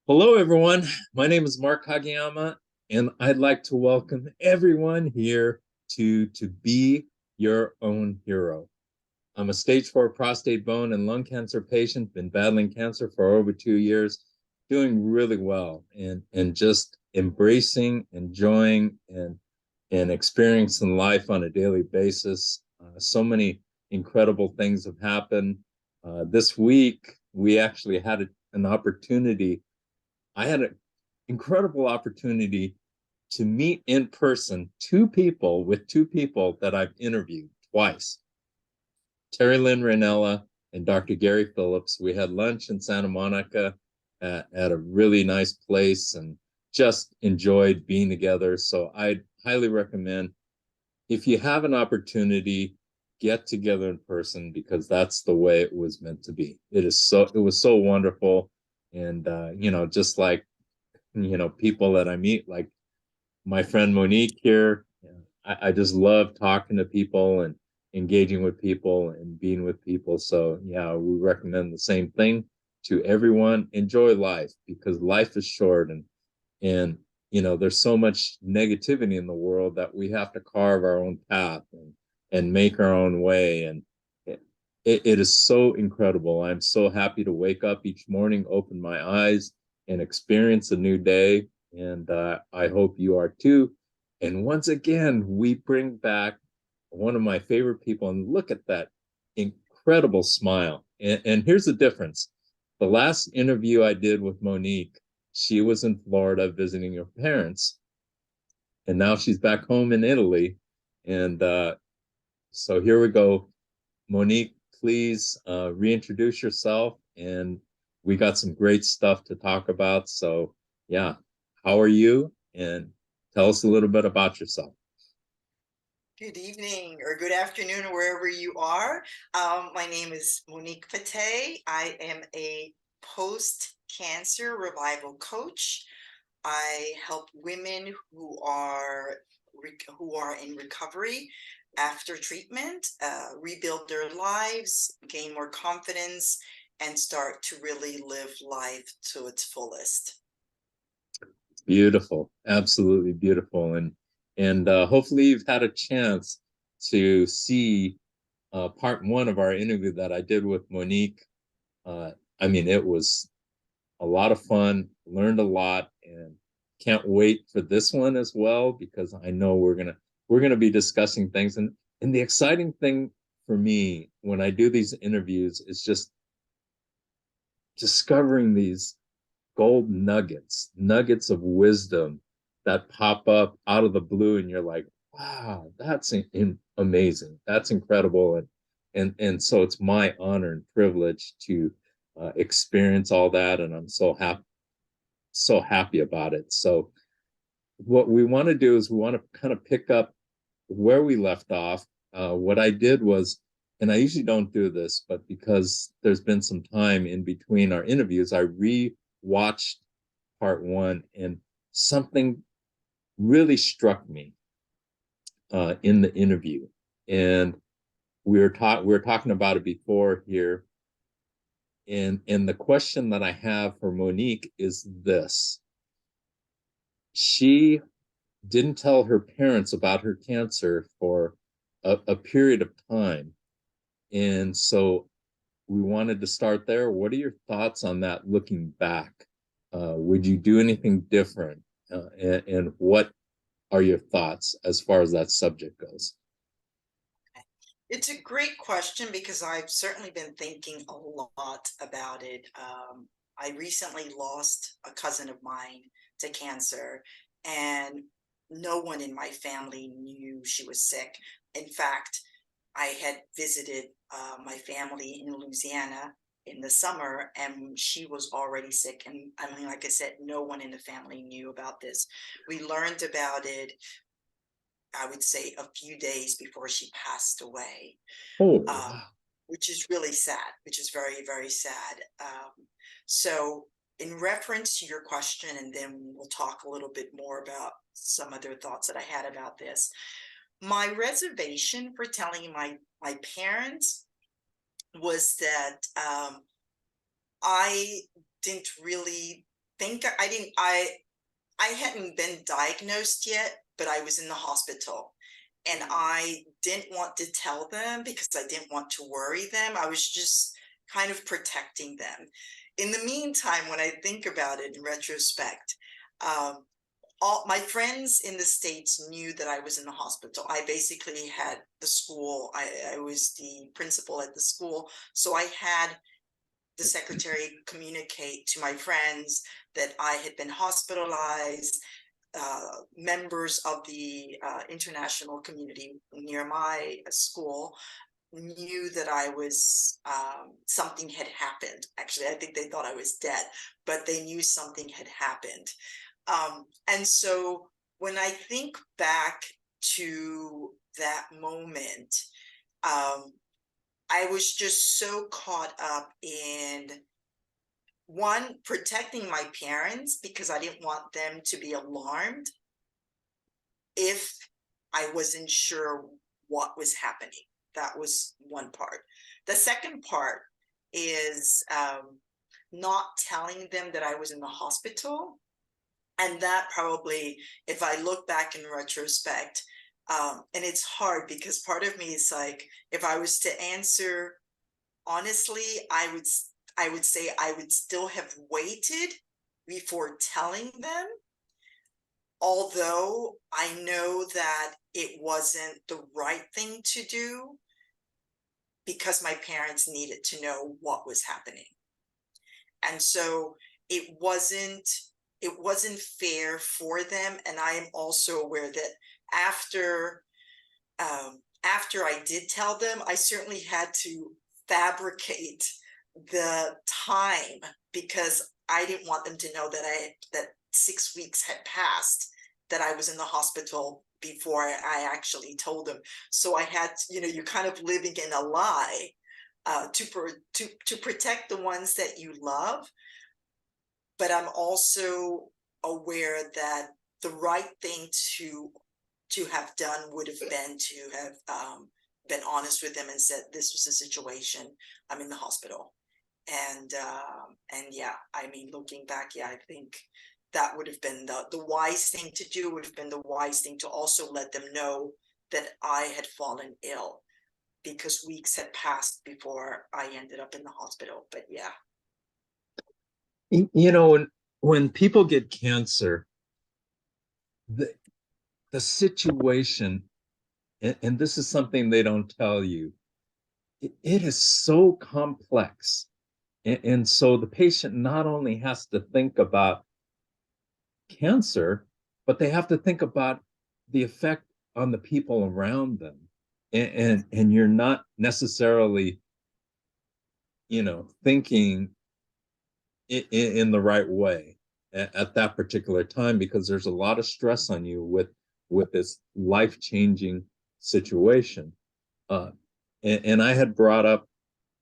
Hello, everyone. My name is Mark Kageyama, and I'd like to welcome everyone here to Be Your Own Hero. I'm a stage 4 prostate, bone, and lung cancer patient, been battling cancer for over 2 years, doing really well, and just embracing, enjoying, and experiencing life on a daily basis. So many incredible things have happened. This week, we actually had an opportunity. I had an incredible opportunity to meet in person two people that I've interviewed twice. Terry Lynn Ranella and Dr. Gary Phillips. We had lunch in Santa Monica at a really nice place and just enjoyed being together. So I'd highly recommend, if you have an opportunity, get together in person, because that's the way it was meant to be. It was so wonderful. And just like people that I meet, like my friend Monique here. I just love talking to people and engaging with people and being with people. So yeah, we recommend the same thing to everyone. Enjoy life, because life is short, and there's so much negativity in the world that we have to carve our own path and make our own way. And it is so incredible. I'm so happy to wake up each morning, open my eyes, and experience a new day. And I hope you are too. And once again, we bring back one of my favorite people, and look at that incredible smile. And here's the difference. The last interview I did with Monique, she was in Florida visiting her parents, and now she's back home in Italy. And so here we go. Monique, please reintroduce yourself. And we got some great stuff to talk about. So, yeah, how are you? And tell us a little bit about yourself. Good evening or good afternoon, wherever you are. My name is Monique Pate. I am a post-cancer revival coach. I help women who are in recovery after treatment, rebuild their lives, gain more confidence, and start to really live life to its fullest. Beautiful, absolutely beautiful. And hopefully you've had a chance to see part one of our interview that I did with Monique. I mean, it was a lot of fun, learned a lot, and can't wait for this one as well, because I know we're gonna be discussing things. And the exciting thing for me when I do these interviews is just discovering these gold nuggets of wisdom that pop up out of the blue, and you're like, wow, that's amazing, that's incredible. And so it's my honor and privilege to experience all that, and I'm so happy about it. So what we want to do is we want to kind of pick up where we left off. What I did was, and I usually don't do this, but because there's been some time in between our interviews, I re-watched part one, and something really struck me in the interview. And we were talking about it before here. And the question that I have for Monique is this: she didn't tell her parents about her cancer for a period of time. And so we wanted to start there. What are your thoughts on that looking back? Would you do anything different? And what are your thoughts as far as that subject goes? It's a great question because I've certainly been thinking a lot about it. I recently lost a cousin of mine to cancer, and no one in my family knew she was sick. In fact, I had visited my family in Louisiana in the summer, and she was already sick. And I mean, like I said, no one in the family knew about this. We learned about it, I would say, a few days before she passed away, Oh, um, wow. which is really sad, which is very, very sad. So, in reference to your question, and then we'll talk a little bit more about some other thoughts that I had about this. My reservation for telling my parents was that I didn't really think I hadn't been diagnosed yet, but I was in the hospital. And I didn't want to tell them because I didn't want to worry them. I was just kind of protecting them. In the meantime, when I think about it in retrospect, um, all my friends in the States knew that I was in the hospital. I basically had the school, I was the principal at the school. So I had the secretary communicate to my friends that I had been hospitalized. Members of the international community near my school knew that I was something had happened. Actually, I think they thought I was dead, but they knew something had happened. And so when I think back to that moment, um, I was just so caught up in one, protecting my parents because I didn't want them to be alarmed if I wasn't sure what was happening. That was one part. The second part is not telling them that I was in the hospital. And that probably, if I look back in retrospect, and it's hard because part of me is like, if I was to answer honestly, I would say I would still have waited before telling them, although I know that it wasn't the right thing to do because my parents needed to know what was happening. And so it wasn't fair for them. And I am also aware that after after I did tell them, I certainly had to fabricate the time because I didn't want them to know that 6 weeks had passed, that I was in the hospital before I actually told them. So I had, you're kind of living in a lie to protect the ones that you love. But I'm also aware that the right thing to have done would have been to have been honest with them and said, this was the situation, I'm in the hospital. And yeah, I mean, looking back, yeah, I think that would have been the wise thing to do. Would have been the wise thing to also let them know that I had fallen ill, because weeks had passed before I ended up in the hospital. But yeah. When people get cancer, the the situation, and this is something they don't tell you, it is so complex. And so the patient not only has to think about cancer, but they have to think about the effect on the people around them. And you're not necessarily, thinking in the right way at that particular time, because there's a lot of stress on you with this life-changing situation. Uh, and I had brought up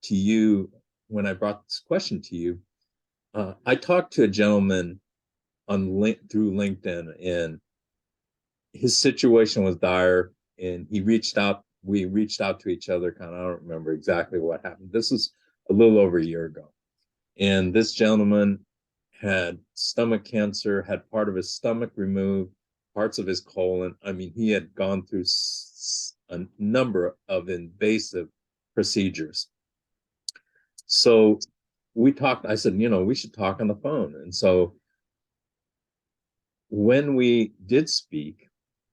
to you, when I brought this question to you, I talked to a gentleman through LinkedIn, and his situation was dire, and we reached out to each other, kind of, I don't remember exactly what happened. This was a little over a year ago. And this gentleman had stomach cancer, had part of his stomach removed, parts of his colon. I mean, he had gone through a number of invasive procedures. So we talked, I said, we should talk on the phone. And so when we did speak,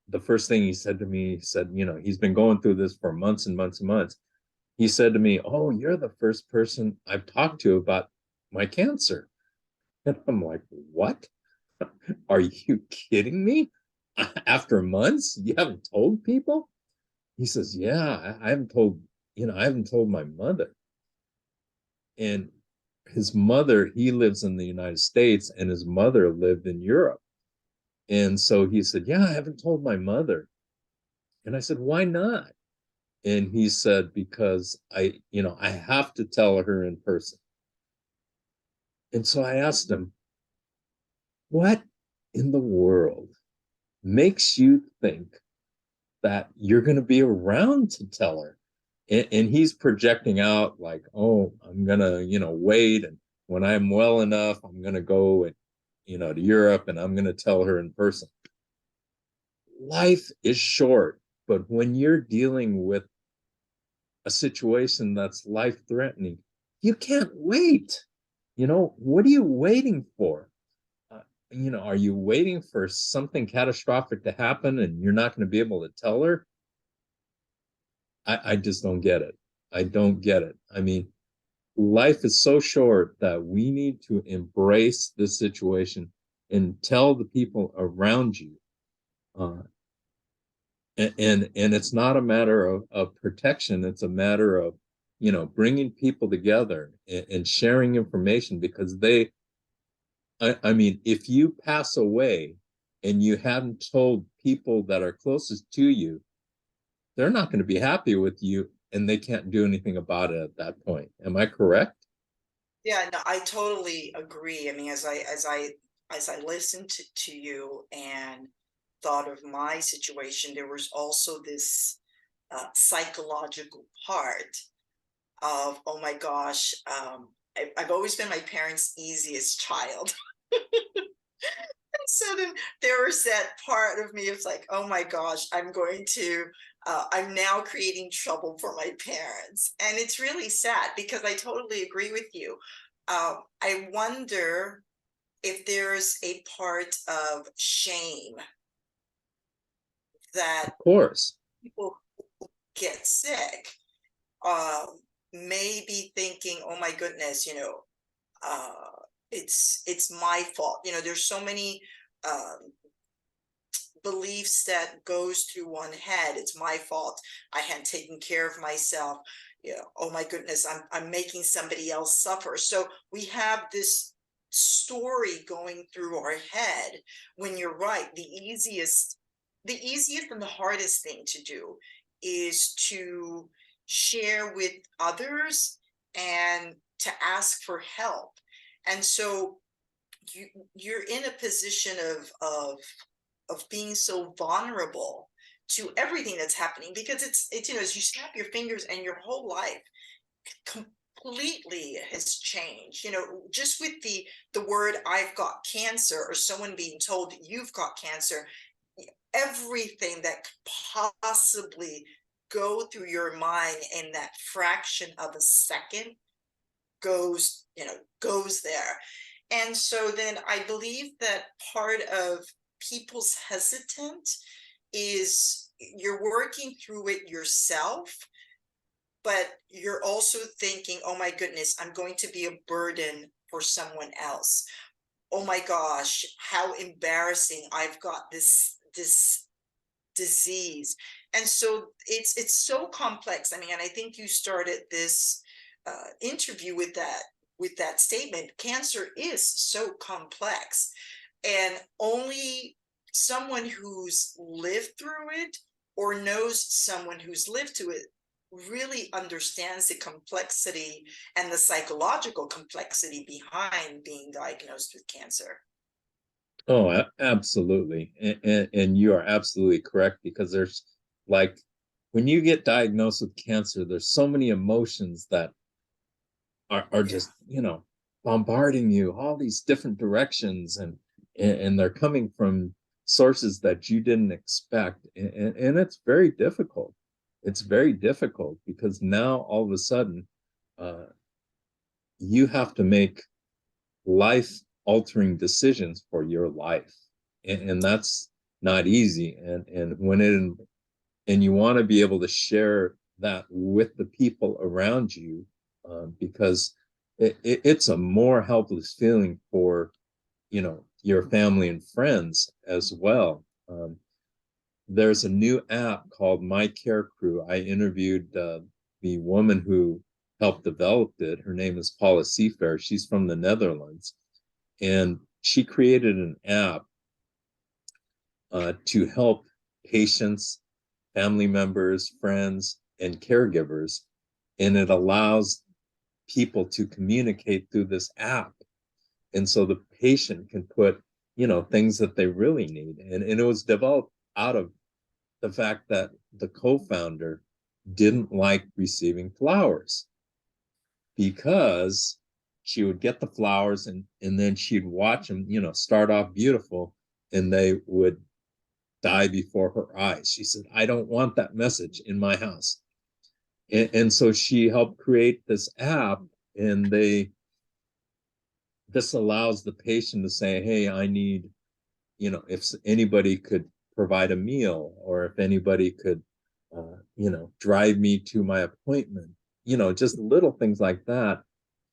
the first thing he said to me, he said, he's been going through this for months and months and months. He said to me, "Oh, you're the first person I've talked to about my cancer." And I'm like, "What? Are you kidding me? After months, you haven't told people?" He says, "Yeah, I haven't told, I haven't told my mother." And his mother, he lives in the United States, and his mother lived in Europe. And so he said, "Yeah, I haven't told my mother." And I said, "Why not?" And he said, "Because I have to tell her in person." And so I asked him, "What in the world makes you think that you're going to be around to tell her?" And he's projecting out like, "Oh, I'm going to, wait. And when I'm well enough, I'm going to go." to Europe, and I'm going to tell her in person. Life is short, but when you're dealing with a situation that's life threatening, you can't wait. What are you waiting for? Are you waiting for something catastrophic to happen and you're not going to be able to tell her? I just don't get it. I don't get it. I mean, life is so short that we need to embrace this situation and tell the people around you. Uh, and it's not a matter of protection. It's a matter of, bringing people together and sharing information, because I mean, if you pass away and you haven't told people that are closest to you, they're not going to be happy with you, and they can't do anything about it at that point. Am I correct? Yeah, no, I totally agree. I mean, as I listened to you and thought of my situation, there was also this psychological part of, oh my gosh, I've always been my parents' easiest child. So then there was that part of me, it's like, oh my gosh, I'm now creating trouble for my parents. And it's really sad because I totally agree with you. I wonder if there's a part of shame that Of course. people get sick, um, may be thinking, oh my goodness, uh, it's my fault. There's so many um, beliefs that goes through one head. It's my fault. I hadn't taken care of myself. Oh my goodness, I'm making somebody else suffer. So we have this story going through our head, when you're right, the easiest and the hardest thing to do is to share with others and to ask for help. And so you you're in a position of being so vulnerable to everything that's happening, because it's as you snap your fingers and your whole life completely has changed, just with the word I've got cancer, or someone being told you've got cancer. Everything that could possibly go through your mind in that fraction of a second goes there. And so then I believe that part of people's hesitant is you're working through it yourself, but you're also thinking, oh my goodness, I'm going to be a burden for someone else. Oh my gosh, how embarrassing. I've got this disease. And so it's so complex. I mean, and I think you started this interview with that statement. Cancer is so complex, and only someone who's lived through it or knows someone who's lived through it really understands the complexity and the psychological complexity behind being diagnosed with cancer. Oh, absolutely. And you are absolutely correct, because there's, like, when you get diagnosed with cancer, there's so many emotions that are Yeah. just, bombarding you all these different directions, and they're coming from sources that you didn't expect. And it's very difficult. It's very difficult because now all of a sudden, uh, you have to make life altering decisions for your life, and that's not easy. And you want to be able to share that with the people around you, because it's a more helpless feeling for your family and friends as well. There's a new app called My Care Crew. I interviewed the woman who helped develop it. Her name is Paula Seafair. She's from the Netherlands, and she created an app to help patients, family members, friends, and caregivers. And it allows people to communicate through this app. And so the patient can put, things that they really need. And it was developed out of the fact that the co founder didn't like receiving flowers, because she would get the flowers, and then she'd watch them, start off beautiful, and they would die before her eyes. She said, I don't want that message in my house. And so she helped create this app, and this allows the patient to say, hey, I need, if anybody could provide a meal, or if anybody could, drive me to my appointment, just little things like that,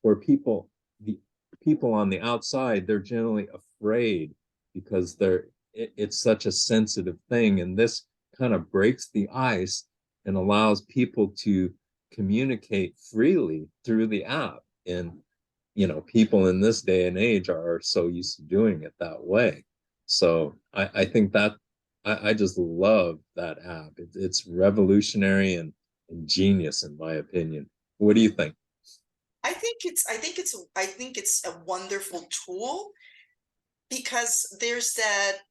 where the people on the outside, they're generally afraid because it's such a sensitive thing. And this kind of breaks the ice and allows people to communicate freely through the app. And, people in this day and age are so used to doing it that way. So I think that I just love that app. It's revolutionary and genius, in my opinion. What do you think? I think it's a wonderful tool, because there's that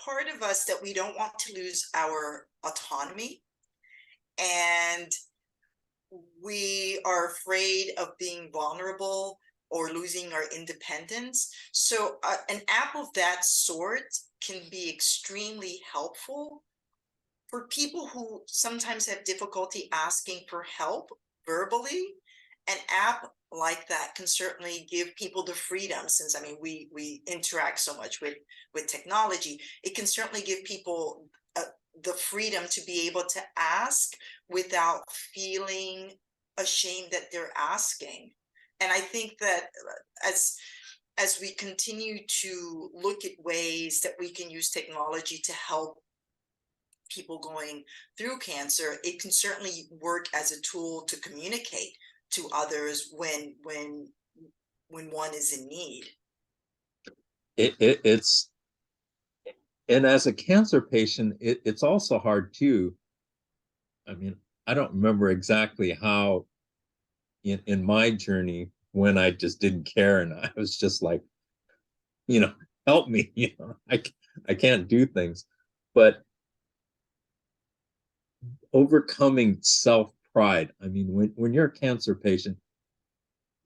part of us that we don't want to lose our autonomy, and we are afraid of being vulnerable or losing our independence. So an app of that sort can be extremely helpful for people who sometimes have difficulty asking for help verbally. An app like that can certainly give people the freedom, since I mean we interact so much with technology. It can certainly give people the freedom to be able to ask without feeling ashamed that they're asking. And I think that as we continue to look at ways that we can use technology to help people going through cancer, it can certainly work as a tool to communicate to others when one is in need. It's and as a cancer patient, it's also hard too. I mean, I don't remember exactly how in my journey, when I just didn't care and I was just like, you know, help me, I can't do things. But overcoming self-pride. I mean, when you're a cancer patient,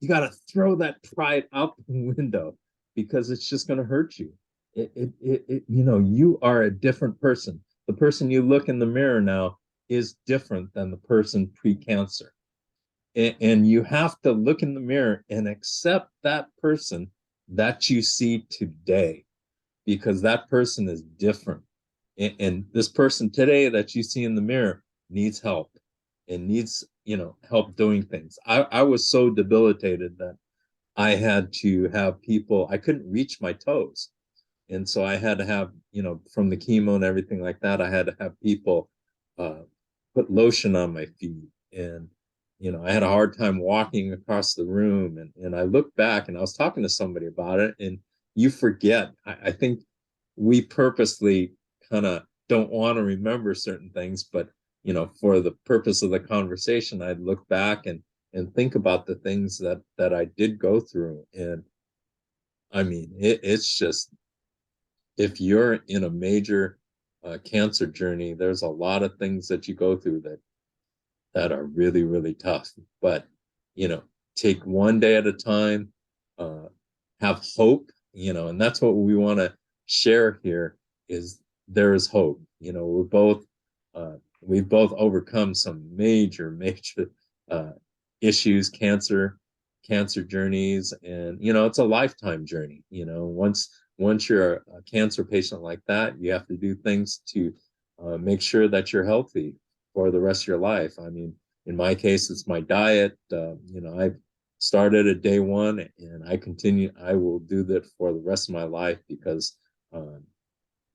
you got to throw that pride out the window, because it's just going to hurt you. You are a different person. The person you look in the mirror now is different than the person pre-cancer. And you have to look in the mirror and accept that person that you see today, because that person is different. And this person today that you see in the mirror needs help, and needs, help doing things. I was so debilitated that I had to have people, I couldn't reach my toes. And so I had to have, from the chemo and everything like that, I had to have people uh, put lotion on my feet. And, I had a hard time walking across the room. And I looked back, and I was talking to somebody about it, and you forget. I think we purposely kind of don't want to remember certain things, but, for the purpose of the conversation, I'd look back and think about the things that I did go through. And I mean, it's just, if you're in a major cancer journey, there's a lot of things that you go through that are really, really tough. But, take one day at a time, uh, have hope, and that's what we want to share here, is there is hope. Uh, we've both overcome some major, major issues, cancer journeys, and it's a lifetime journey. Once you're a cancer patient like that, you have to do things to make sure that you're healthy for the rest of your life. I mean, in my case, it's my diet. I started at day one, and I will do that for the rest of my life, because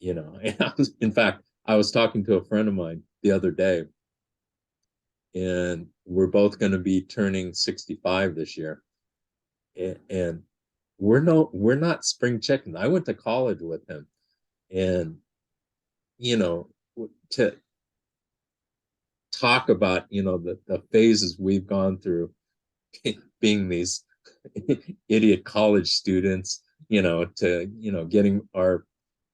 in fact, I was talking to a friend of mine the other day, and we're both going to be turning 65 this year. And we're not spring chickens. I went to college with him, and to talk about the phases we've gone through, being these idiot college students, to getting our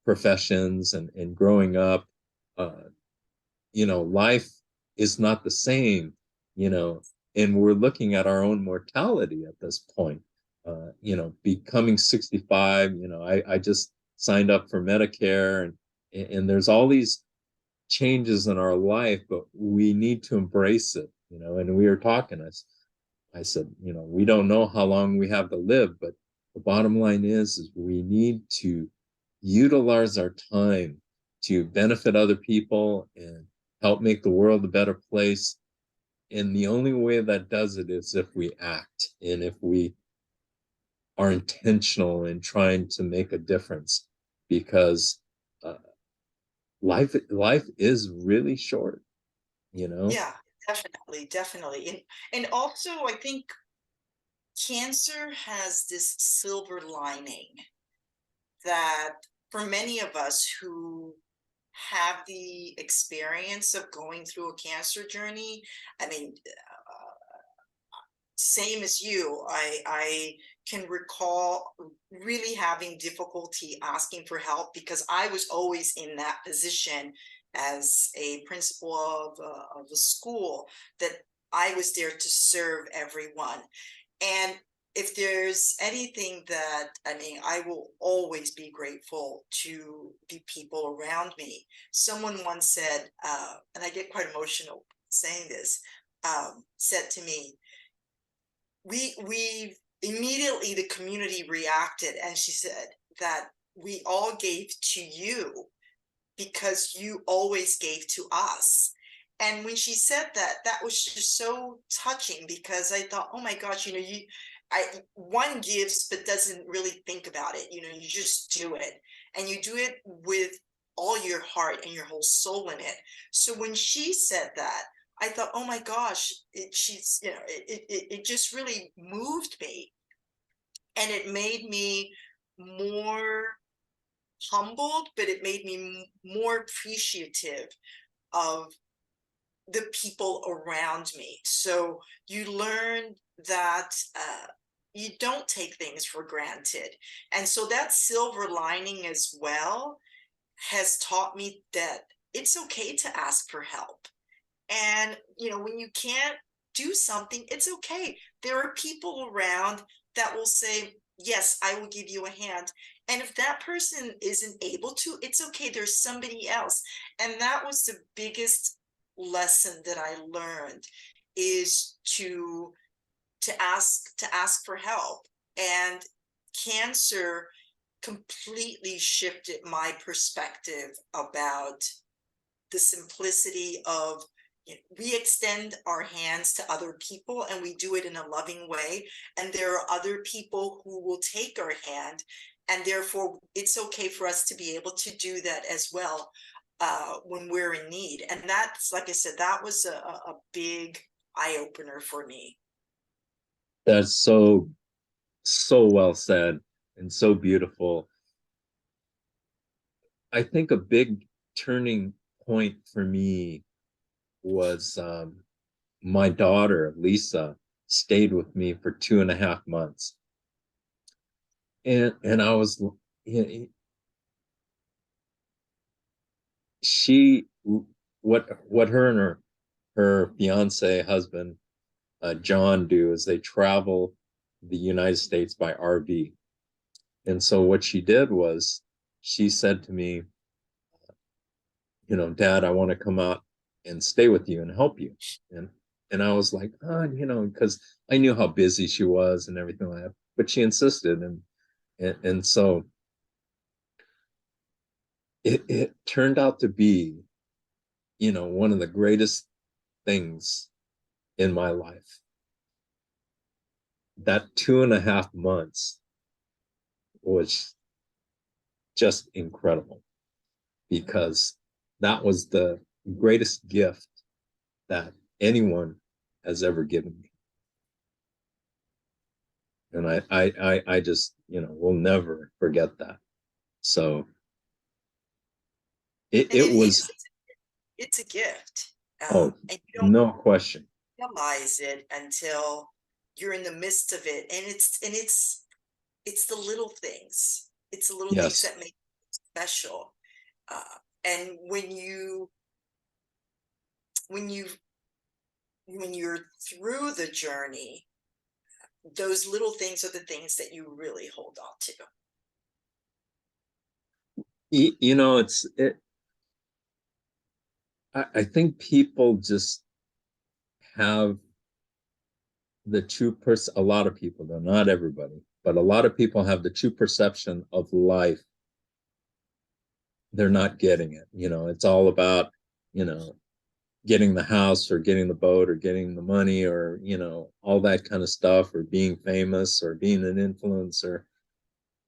professions and growing up. Life is not the same, and we're looking at our own mortality at this point. Becoming 65, I just signed up for Medicare, and there's all these changes in our life, but we need to embrace it, and we were talking, I said, we don't know how long we have to live, but the bottom line is we need to utilize our time to benefit other people and help make the world a better place. And the only way that does it is if we act and if we are intentional in trying to make a difference, because uh, life is really short, you know. Yeah, definitely, definitely. And also I think cancer has this silver lining that for many of us who have the experience of going through a cancer journey, I mean, same as you, I can recall really having difficulty asking for help because I was always in that position as a principal of a school, that I was there to serve everyone. And if there's anything that, I mean, I will always be grateful to the people around me. Someone once said, and I get quite emotional saying this, said to me, we immediately, the community reacted, and she said that we all gave to you because you always gave to us. And when she said that, that was just so touching because I thought, oh my gosh, one gives but doesn't really think about it. You just do it, and you do it with all your heart and your whole soul in it. So when she said that, I thought, oh my gosh, it just really moved me, and it made me more humbled, but it made me more appreciative of the people around me. So you learn that you don't take things for granted. And so that silver lining as well has taught me that it's okay to ask for help. And, when you can't do something, it's okay. There are people around that will say, yes, I will give you a hand. And if that person isn't able to, it's okay. There's somebody else. And that was the biggest lesson that I learned, is to ask for help. And cancer completely shifted my perspective about the simplicity of, we extend our hands to other people and we do it in a loving way, and there are other people who will take our hand, and therefore it's okay for us to be able to do that as well when we're in need. And that's, like I said, that was a big eye-opener for me. That's so well said and so beautiful. I think a big turning point for me was my daughter, Lisa, stayed with me for 2.5 months. And I was, she, what her and her fiance husband, John, do is they travel the United States by RV. And so what she did was she said to me, Dad, I want to come out and stay with you and help you. And I was like, because I knew how busy she was and everything like that. But she insisted, and so it turned out to be, one of the greatest things in my life. That 2.5 months was just incredible, because that was the greatest gift that anyone has ever given me. And I just, will never forget that. So it, And it was, it's a gift, oh, and you don't no question. realize it until you're in the midst of it. And it's the little things. It's the little things Yes. that make it special. And when you when you're through the journey, those little things are the things that you really hold on to. You know, I think people just have the true person. A lot of people, though not everybody, but a lot of people have the true perception of life. They're not getting it. You know, it's all about, you know, getting the house or getting the boat or getting the money or, you know, all that kind of stuff, or being famous or being an influencer.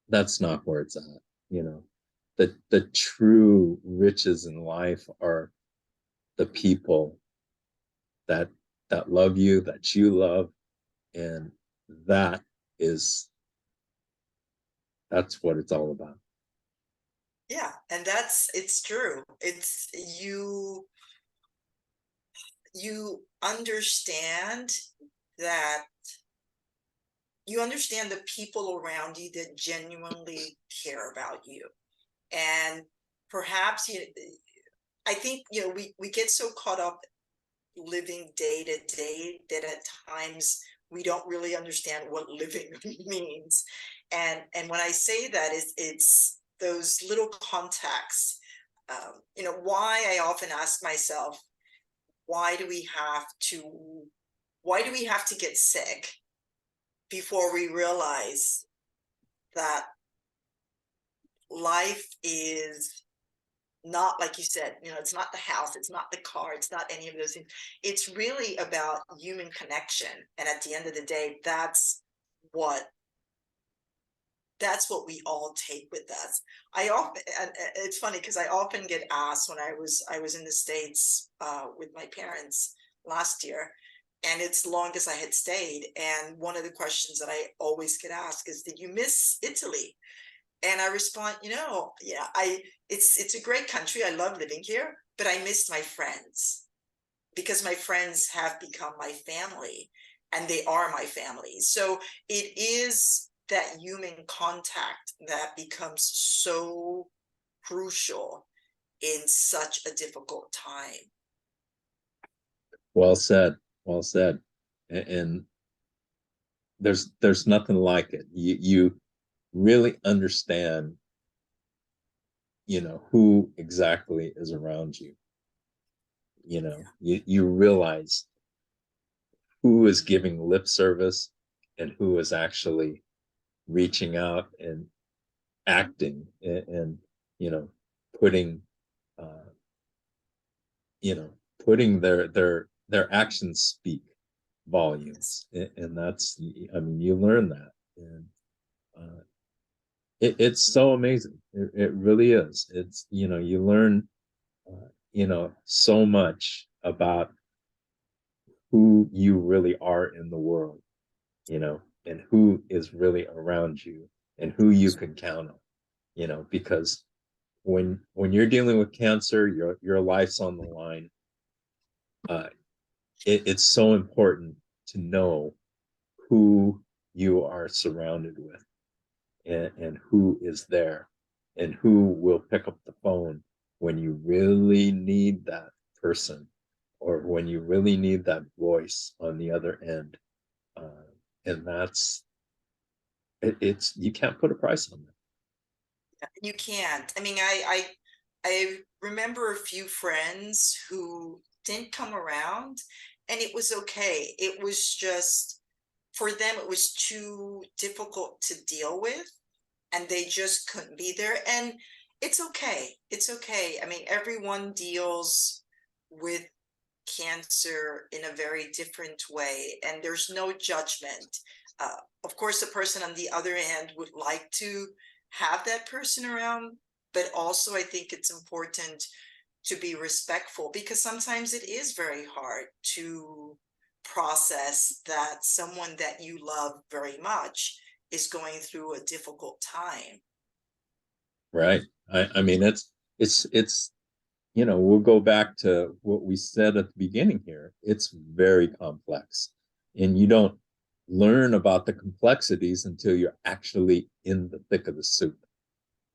That's not where it's at. You know, the true riches in life are the people that love you, that you love, and that is that's what it's all about. Yeah, and it's true. It's you understand that you understand the people around you that genuinely care about you. And perhaps I think, we get so caught up living day to day that at times we don't really understand what living means. And when I say that, it's those little contacts. Why I often ask myself, why do we have to why do we have to get sick before we realize that life is not, like you said, it's not the house, it's not the car, it's not any of those things. It's really about human connection. And at the end of the day, what we all take with us. I often, and it's funny because I often get asked, when I was in the States with my parents last year, and it's long as I had stayed. And one of the questions that I always get asked is, did you miss Italy? And I respond, yeah, it's a great country. I love living here, but I missed my friends, because my friends have become my family, and they are my family. So it is that human contact that becomes so crucial in such a difficult time. Well said. Well said. And there's nothing like it. You really understand, you know, who exactly is around you. You know, you realize who is giving lip service and who is actually reaching out and acting, and you know, putting uh you know, putting their actions speak volumes. And that's, I mean, you learn that. And uh it's so amazing. It really is. It's, you know, you learn you know, so much about who you really are in the world, you know, and who is really around you and who you can count on, you know, because when you're dealing with cancer, your life's on the line. uh it's so important to know who you are surrounded with, and who is there, and who will pick up the phone when you really need that person, or when you really need that voice on the other end. uh, and that's it's you can't put a price on that. You can't. I mean, I remember a few friends who didn't come around, and it was okay. It was just, for them, it was too difficult to deal with, and they just couldn't be there. And it's okay. It's okay. I mean, everyone deals with cancer in a very different way, and there's no judgment. Of course, the person on the other end would like to have that person around, but also I think it's important to be respectful, because sometimes it is very hard to process that someone that you love very much is going through a difficult time. Right. I mean, it's you know, we'll go back to what we said at the beginning here. It's very complex, and you don't learn about the complexities until you're actually in the thick of the soup,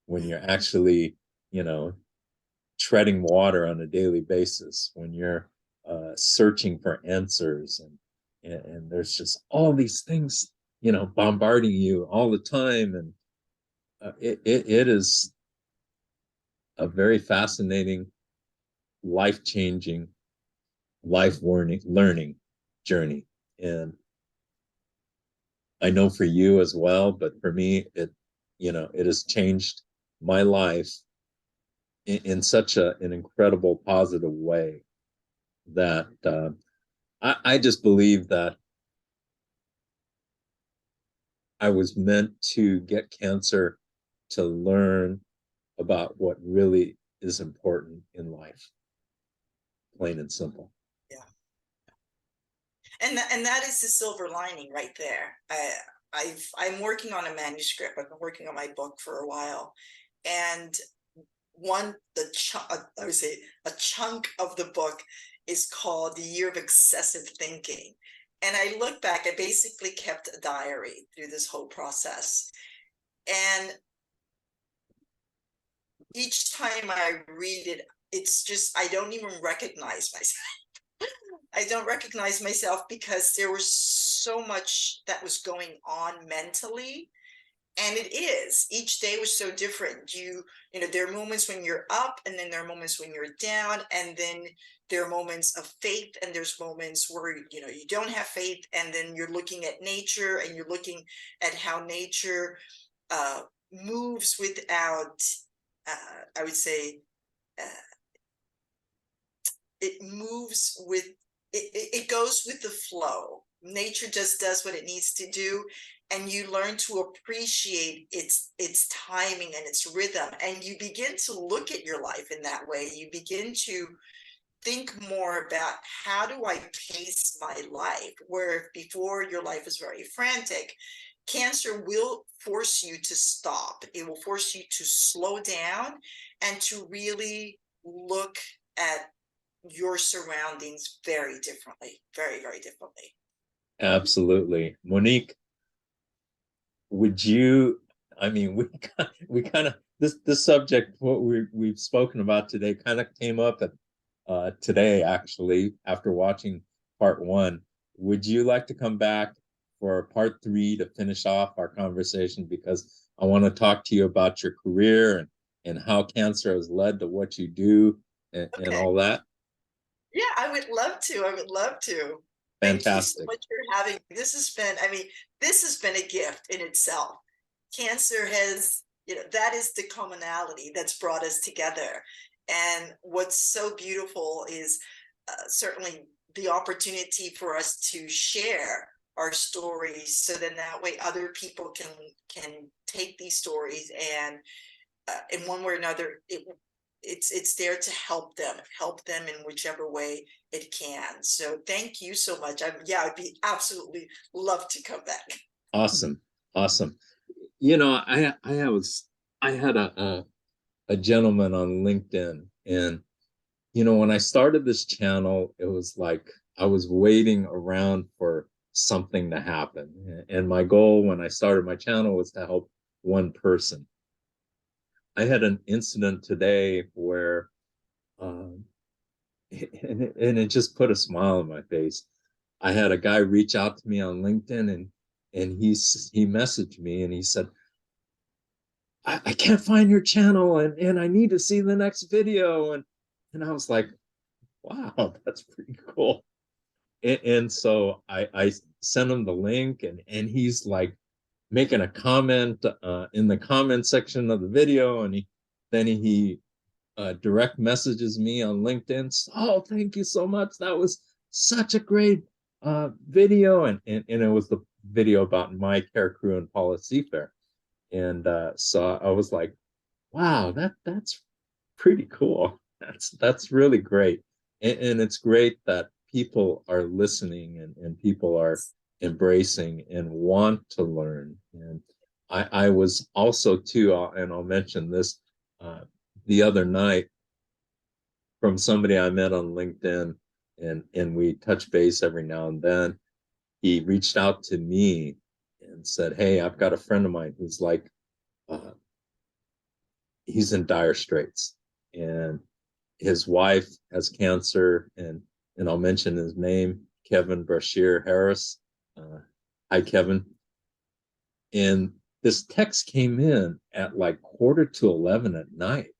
when you're actually, you know, treading water on a daily basis, when you're searching for answers, and there's just all these things, you know, bombarding you all the time, and it is a very fascinating, life-changing, learning journey. And I know for you as well, but for me, you know, it has changed my life in such an incredible positive way that I just believe that I was meant to get cancer to learn about what really is important in life, plain and simple. Yeah. And that is the silver lining right there. I'm working on a manuscript. I've been working on my book for a while, and I would say a chunk of the book is called The Year of Excessive Thinking. And I look back, I basically kept a diary through this whole process. And each time I read it, it's just, I don't even recognize myself. I don't recognize myself because there was so much that was going on mentally. And it is, each day was so different. You know, there are moments when you're up, and then there are moments when you're down, and then there are moments of faith, and there's moments where, you know, you don't have faith, and then you're looking at nature, and you're looking at how nature uh, moves without, I would say, uh, it moves with, it goes with the flow. Nature just does what it needs to do, and you learn to appreciate its timing and its rhythm, and you begin to look at your life in that way. You begin to think more about, how do I pace my life? Where before your life is very frantic, cancer will force you to stop. It will force you to slow down and to really look at your surroundings very differently, very, very differently. Absolutely. Monique, would you, I mean, we kind of, this subject, what we've spoken about today, kind of came up at today, actually, after watching part one. Would you like to come back for part three to finish off our conversation? Because I want to talk to you about your career and how cancer has led to what you do and Okay. all that. Yeah, I would love to. I would love to. Thank you so Fantastic. much for having me. This has been, I mean, this has been a gift in itself. Cancer has, you know, that is the commonality that's brought us together. And what's so beautiful is certainly the opportunity for us to share our stories, so then that way other people can take these stories, and in one way or another, it's there to help them in whichever way it can. So thank you so much. Yeah, I'd be absolutely love to come back. Awesome. Awesome. You know, I had a gentleman on LinkedIn, and you know, when I started this channel, it was like I was waiting around for something to happen. And my goal when I started my channel was to help one person. I had an incident today where, um, and it just put a smile on my face. I had a guy reach out to me on LinkedIn, and he messaged me and he said, I can't find your channel, and I need to see the next video. And I was like, wow, that's pretty cool. And so I sent him the link, and he's like making a comment in the comment section of the video, and he direct messages me on LinkedIn. Oh, thank you so much. That was such a great video, and it was the video about my care crew and policy fair. And so I was like, wow, that's pretty cool. That's really great. And it's great that people are listening, and people are embracing and want to learn. And I was also too, and I'll mention this, uh, the other night, from somebody I met on LinkedIn, and we touch base every now and then. He reached out to me and said, hey, I've got a friend of mine who's like, uh, he's in dire straits, and his wife has cancer, and and I'll mention his name, Kevin Brashear Harris. Hi, Kevin. And this text came in at like 10:45 at night.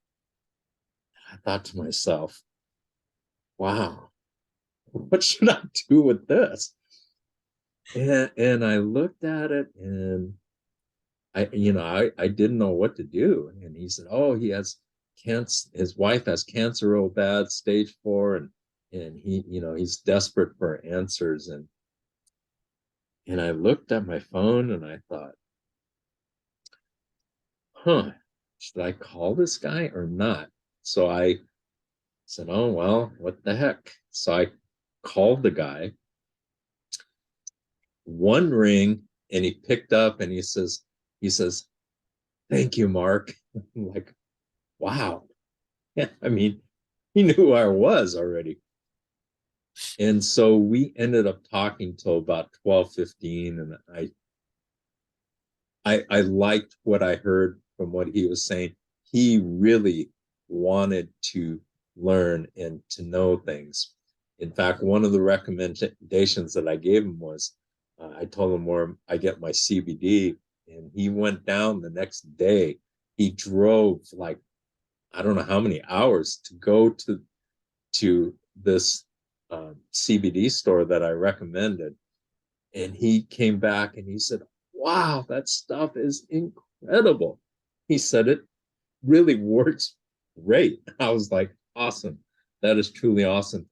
I thought to myself, wow, what should I do with this? And I looked at it and I didn't know what to do. And he said, oh, he has cancer. His wife has cancer real bad, stage 4. And he's desperate for answers. And I looked at my phone and I thought, should I call this guy or not? So I said, oh, well, what the heck? So I called the guy, one ring, and he picked up and he says, thank you, Mark. I'm like, wow. Yeah, I mean, he knew who I was already. And so we ended up talking till about 12:15, and I liked what I heard from what he was saying. He really wanted to learn and to know things. In fact, one of the recommendations that I gave him was I told him where I get my CBD, and he went down the next day. He drove like I don't know how many hours to go to this CBD store that I recommended. And he came back and he said, wow, that stuff is incredible. He said it really works great. I was like, awesome. That is truly awesome.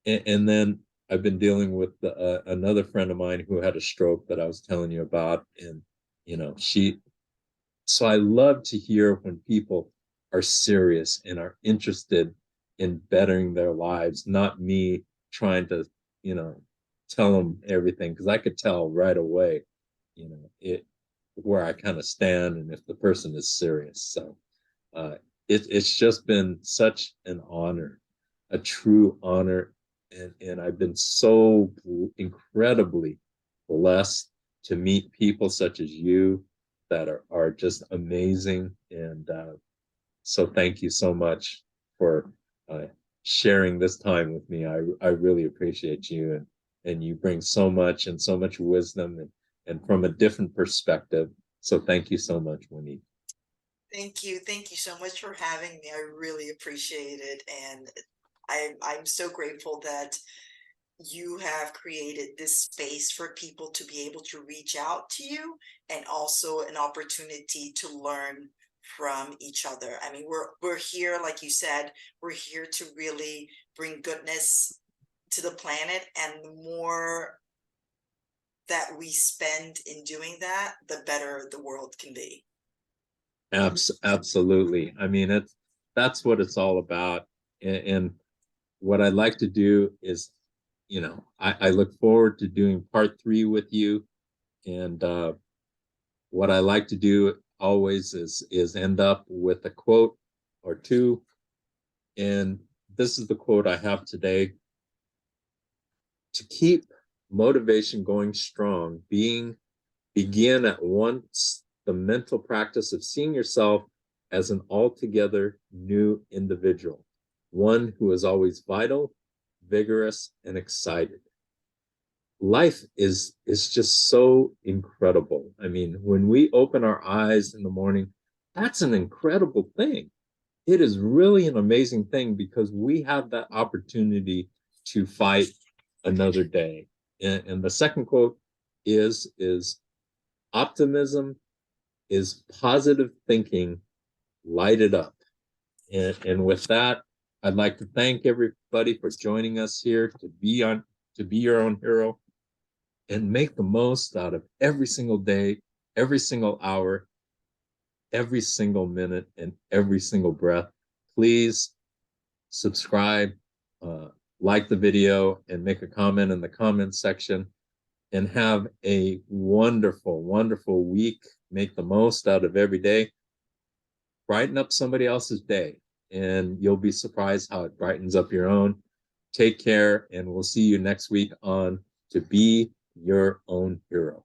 And then I've been dealing with another friend of mine who had a stroke that I was telling you about. And, so I love to hear when people are serious and are interested in bettering their lives, not me trying to, you know, tell them everything, because I could tell right away, it where I kind of stand and if the person is serious. So uh, it's just been such an honor, a true honor, and I've been so incredibly blessed to meet people such as you that are just amazing. And so thank you so much for uh, sharing this time with me. I really appreciate you, and you bring so much and so much wisdom and from a different perspective. So thank you so much, Monique. Thank you. Thank you so much for having me. I really appreciate it. And I'm so grateful that you have created this space for people to be able to reach out to you, and also an opportunity to learn from each other. I mean, we're here, like you said, we're here to really bring goodness to the planet, and the more that we spend in doing that, the better the world can be. Absolutely. I mean, that's what it's all about. And what I'd like to do is, I look forward to doing part 3 with you. And what I like to do always is end up with a quote or two. And this is the quote I have today: to keep motivation going strong, begin at once the mental practice of seeing yourself as an altogether new individual, one who is always vital, vigorous, and excited. Life is just so incredible. I mean, when we open our eyes in the morning, that's an incredible thing. It is really an amazing thing because we have that opportunity to fight another day. And the second quote is optimism is positive thinking lighted up. And with that, I'd like to thank everybody for joining us here to be your own hero, and make the most out of every single day, every single hour, every single minute, and every single breath. Please subscribe, like the video, and make a comment in the comments section. And have a wonderful, wonderful week. Make the most out of every day. Brighten up somebody else's day, and you'll be surprised how it brightens up your own. Take care, and we'll see you next week on To Be Your Own Hero.